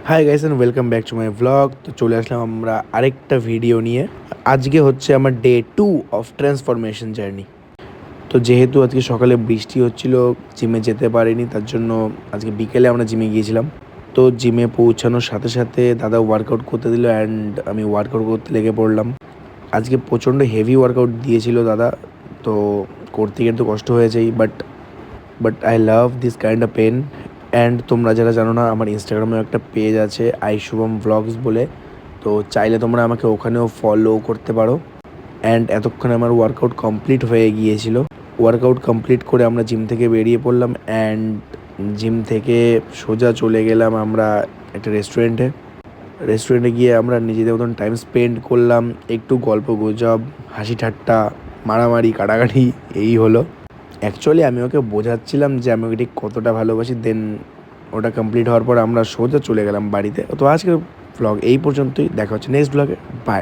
High guys and welcome back to my vlog. তো চলে আসলাম আমরা আরেকটা ভিডিও নিয়ে। আজকে হচ্ছে আমার ডে 2 অফ ট্রান্সফরমেশন জার্নি। তো যেহেতু আজকে সকালে বৃষ্টি হচ্ছিল, জিমে যেতে পারিনি, তার জন্য আজকে বিকেলে আমরা জিমে গিয়েছিলাম। তো জিমে পৌঁছানোর সাথে সাথে দাদা ওয়ার্কআউট করতে দিল অ্যান্ড আমি ওয়ার্কআউট করতে লেগে পড়লাম। আজকে প্রচণ্ড হেভি ওয়ার্কআউট দিয়েছিল দাদা, তো করতে কিন্তু কষ্ট হয়েছেই, but I love this kind of pain. And তোমরা যারা জানো না, আমার ইনস্টাগ্রামেও একটা পেজ আছে আই শুভম ভ্লগস বলে, তো চাইলে তোমরা আমাকে ওখানেও ফলো করতে পারো। অ্যান্ড এতক্ষণে আমার ওয়ার্কআউট কমপ্লিট হয়ে গিয়েছিল। ওয়ার্কআউট কমপ্লিট করে আমরা জিম থেকে বেরিয়ে পড়লাম অ্যান্ড জিম থেকে সোজা চলে গেলাম আমরা একটা রেস্টুরেন্টে গিয়ে আমরা নিজেদের মতন টাইম স্পেন্ড করলাম, একটু গল্প গুজব, হাসি ঠাট্টা, মারামারি কাটাকাটি, এই হলো। অ্যাকচুয়ালি আমি ওকে বোঝাচ্ছিলাম যে আমি ওকে ঠিক কতটা ভালোবাসি। দেন ওটা কমপ্লিট হওয়ার পর আমরা সোজা চলে গেলাম বাড়িতে। তো আজকের ব্লগ এই পর্যন্তই, দেখা হচ্ছে নেক্সট ব্লগে। বাই।